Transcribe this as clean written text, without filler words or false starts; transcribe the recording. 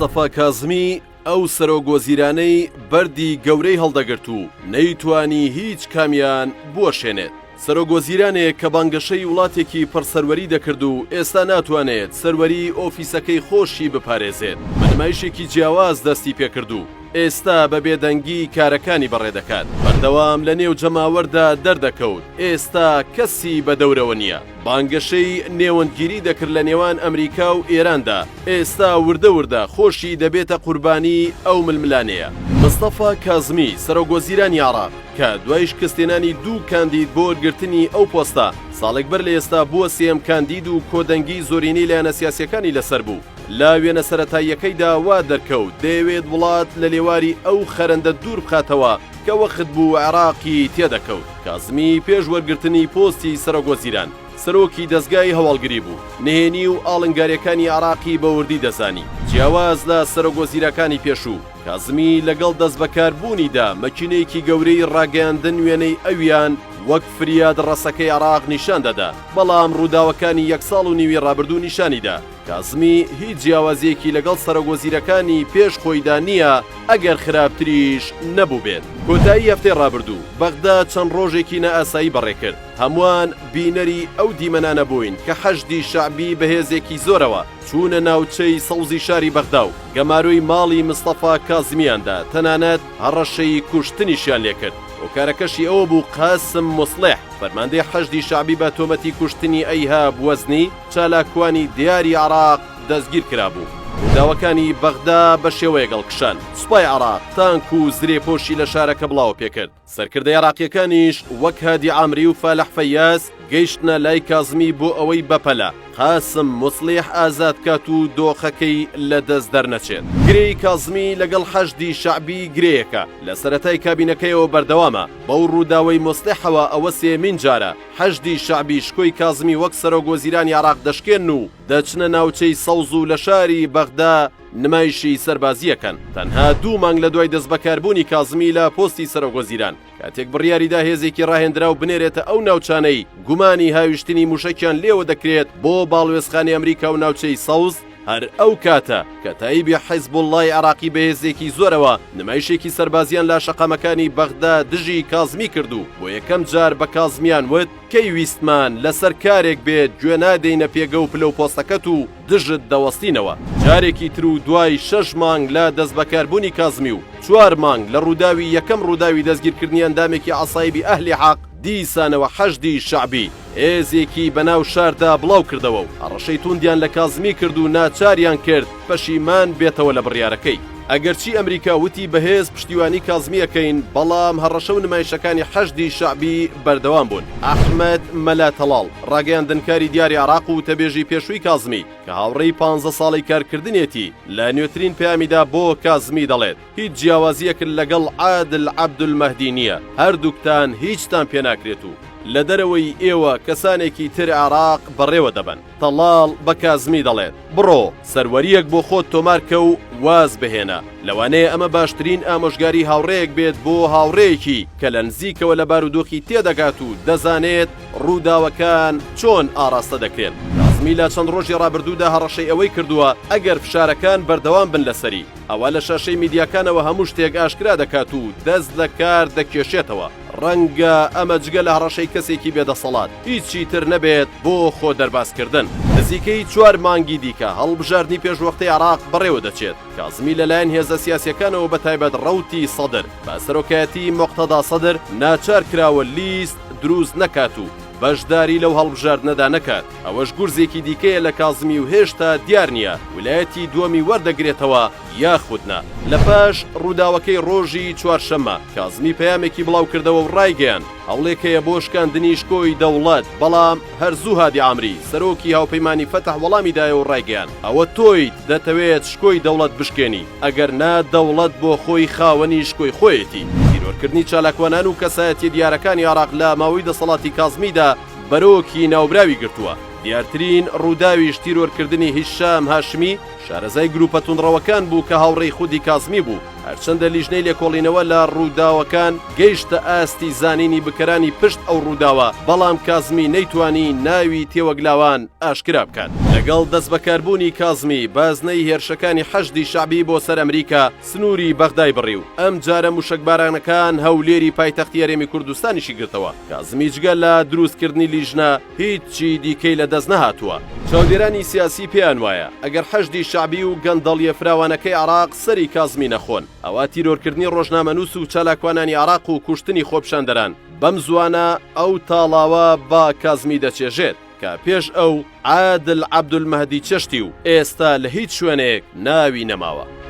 مستەفا کازمی ئەو سەرۆکوەزیرانەی بەردی گەورەی هەڵدەگرت و نەیتوانی هیچ کامیان بوەشێنێت. سەرۆکوەزیرانێک کە بانگەشەی وڵاتێکی پڕسەروەری دەکرد و ئێستا ناتوانێت سەروەری ئۆفیسەکەی خۆشی بپارێزێت. بەنمایشێکی جیاواز دەستی پێکرد و ئێستا بە بێدەنگی کارەکانی بەڕێدەکات. بەردەوام لە نێو جەماوەردا دەردەکەوت. ئێستا کەسی بە دەورەوە نییە. بانگەشەی نێوەندگیری دەکرد لە نێوان ئەمریکا و ئێراندا. ئێستا وردە خۆشی دەبێتە قوربانی ئەو ململانەیە. مستەفا کازمی سەرۆکوەزیرانی عێراق کە دوای شکستێنانی دوو کاندید بۆ وەرگرتنی ئەو پۆستە ساڵێک بەر لە ئێستا بووە سێم کاندید و کۆدەنگی زۆرینەی لایەنە سیاسیەکانی لەسەر بوو. لا وێنە سەرەتاییەکەیدا وا دەرکەوت دەیەوێت وڵات لە لێواری ئەو خەرەندە دوور بخاتەوە کە وەخت بوو عێراقی تێدەکەوت. کازمی پێش وەرگرتنی پۆستی سەرۆکوەزیران سەرۆکی دەستگای هەواڵگری بوو. نهێنی و ئاڵنگاریەکانی عێراقی بەوردی دەزانی. جیاواز لە سەرۆکوەزیرەکانی پێشوو کازمی لەگەڵ دەست بەکاربوونیدا مەکینەیەکی گەورەی ڕاگەیاندن وێنەی ئەویان وەک فریاد ڕەسەکەی عێراق نیشان دەدا. بەڵام ڕووداوەکانی یەک ساڵ و نیوی ڕابردوو نیشانیدا کازمی هیچ جیاوازیەکی لەگەڵ سەرۆکوەزیرەکانی پێش خۆیدا نییە ئەگەر خراپتریش نەبوو بێت. کۆتایی هەفتەی ڕابردوو بەغدا چەند ڕۆژێکی نەئاسایی بەڕێکرد. هەمووان بینەری ئەو دیمەنانە بووین کە حەشدی شەعبی بەهێزێکی زۆرەوە چوونە ناوچەی سەوزی شاری بەغدا و گەماروی ماڵی مستەفا کازمیاندا تەنانەت هەڕەشەی کوشتنیشیان لێکرد. هۆکارەکەشی ئەوە بوو قاسم موسڵح فەرماندەی حەشدی شەعبی بە تۆمەتی کوشتنی ئەیهاب وەزنی چالاکوانی دیاری عێراق دەستگیر کرابوو. داوەکانی بەغدا بە شێوەیە گەڵکشان. سوپای عێراق تانک و زرێپۆشی لە شارەکە بڵاو پێکرد. سەرکردەی عێراقیەکانیش وەک هادی عامری و فالح فەیاس گەیشتنە لای کازمی بۆ ئەوەی بەپەلە قاسم موسڵح ئازاد کات و دۆخەکەی لە دەست دەرنەچێت. گرەی کازمی لەگەڵ حەشدی شەعبی گرەیەکە لە سەرەتای کابینەکەیەوە بەردەوامە. بەو ڕووداوەی موسڵحەوە ئەوە سێمین جارە حەشدی شەعبی شکۆی کازمی وەک سەرۆکوەزیرانی عێراق دەشکێن و دەچنە ناوچەی سەوز و لە شاری بەغدا نمایشی سەربازیەکەن. تەنها دوو مانگ لە دوای دەستبەکاربوونی کازمی لە پۆستی سەرۆکوەزیران کاتێک بڕیاریدا هێزێکی ڕاهێنرا و بنێرێتە ئەو ناوچانەی گومانی هاویشتنی موشەکیان لێوە دەکرێت بۆ باڵوێزخانی ئەمریکا و ناوچەی سەوز. هەر ئەو کاتە کە تایبی حیزبوڵڵای عێراقی بەهێزێکی زۆرەوە نمایشێکی سەربازیان لە شەقامەکانی بەغدا دژی کازمی کردو. بۆ یەکەم جار بە کازمیان وت کەی ویستمان لەسەر کارێک بێت گوێ نادەینە پێگە و پلە و پۆستەکەت و دژت دەوەستینەوە. جارێکی تر و دوای 6 مانگ لە دەستبەکاربوونی کازمی و 4 مانگ لە ڕووداوی یەکەم ڕووداوی دەستگیرکردنی ئەندامێکی عەسایبی ئەهلی حەق دیسانەوە حەشدی شەعبی هێزێکی بەناو شاردا بڵاو کردەوە و هەڕەشەی توندیان لە کازمی کرد و ناچاریان کرد پەشیمان بێتەوە لە بڕیارەکەی. ئەگەرچی ئەمریکا وتی بەهێز پشتیوانی کازمیەکەین بەڵام هەڕەشە و نمایشەکانی حەشدی شەعبی بەردەوام بوون. ئەحمەد مەلاتەڵاڵ ڕاگەیاندنکاری دیاری عێراق و تەبێژی پێشووی کازمی کە هاوڕێی 15 ساڵی کارکردنێتی لە نوێترین پەیامیدا بۆ کازمی دەڵێت هیچ جیاوازیەکرد لەگەڵ عادل عەبدولمەهدی نییە. هەردووکتان هیچتان پێ ناکرێت و لە دەرەوەی ئێوە کەسانێکی تر عێراق بەڕێوە دەبن. تەڵاڵ بە کازمی دەڵێت بڕۆ سەروەریەک بۆ خۆت تۆمارکە و واز بهێنە. لەوانەیە ئەمە باشترین ئامۆژگاری هاوڕێیەک بێت بۆ هاوڕێیەکی کە لە نزیکەوە لە بارودۆخی تێدەگات و دەزانێت ڕووداوەکان چۆن ئاراستە دەکرێن. کازمی لە چەند ڕۆژی ڕابردوودا هەڕەشەی ئەوەی کردووە ئەگەر فشارەکان بەردەوام بن لەسەری ئەوە لە شاشەی میدیاکانەوە هەموو شتێک ئاشکرا دەکات و دەست لە کار دەکێشێتەوە. ڕەنگە ئەمە جگە لە هەڕەشەی کەسێکی بێدەسەڵات هیچی تر نەبێت بۆ خۆ دەرباسکردن. نزیکەی 4 مانگی دیکە هەڵبژاردننی پێشوەختەی عێراق بەڕێوە دەچێت. کازمی لەلایەن هێزە سیاسیەکانەوە بەتایبەت ڕەوتی سەدر بە سەرۆکایەتی مۆقتەدا سەدر ناچار کراوە لیست دروست نەکات و بەشداری لەو هەڵبژاردنەدا نەکات. ئەوەش گورزێکی دیکەیە لە کازمی و هێشتا دیار نییە ویلایەتی دووەمی وەردەگرێتەوە یاخودنا. لە پاش ڕووداوەکەی ڕۆژی چوارشەممە کازمی پەیامێکی بڵاو کردەوە و ڕایگەیان هەوڵێکەیە بۆ شکاندنی شکۆی دەوڵەت بەڵام هەرزوو هادی عامری سەرۆکی هاوپەیمانی فەتح وەڵامی دایە و ڕایگەیان ئەوە تۆیت دەتەوێت شکۆی دەوڵەت بشکێنی ئەگەر نا دەوڵەت بۆ خۆی خاوەنی شکۆی خۆیەتی. کردنی چالاکوانان و کەسایەتی دیارەکانی عێراق لە ماوەی دەسەڵاتی کازمیدا بەرۆکی ناوبراوی گرتووە. دیارترین ڕووداویش تیرۆرکردنی هیشام هاشمی شارەزای گروپە توندڕەوەکان بوو کە هاوڕێی خودی کازمی بوو هەرچەندە لیژنەی لێکۆڵینەوە لە ڕووداوەکان گەیشتە ئاستی زانینی بکەرانی پشت ئەو ڕووداوە، بەڵام کازمی نەیتوانی ناوی تێوەگلاوان ئاشکرا بکات. لەگەڵ دەست بەکاربوونی کازمی بازنەی هێرشەکانی حەشدی شعبی بۆ سەر ئەمریکا سنووری بەغدای بڕی و ئەم جارە موشکبارانەکان هەولێری پایتەختی هەرێمی کوردستانیشی گرتەوە. کازمی جگە لە دروستکردنی لیژنە هیچی دیکەی لە دەست نەهاتووە. چاودێرانی سیاسی پێیان وایە ئەگەر حەشدی شعبی و گەندەڵیە فراوانەکەی عراق سەری کازمی نەخۆن، ئەوا تیرۆرکردنی ڕۆژنامەنووس و چالاکوانانی عراق و کوشتنی خۆپشاندەران بەم زوانە ئەو تاڵاوە با کازمی دەچێژێت کە پێش ئەو عادل عەبدولمەهدی چەشتی و ئێستا لە هیچ شوێنێک ناوی نەماوە.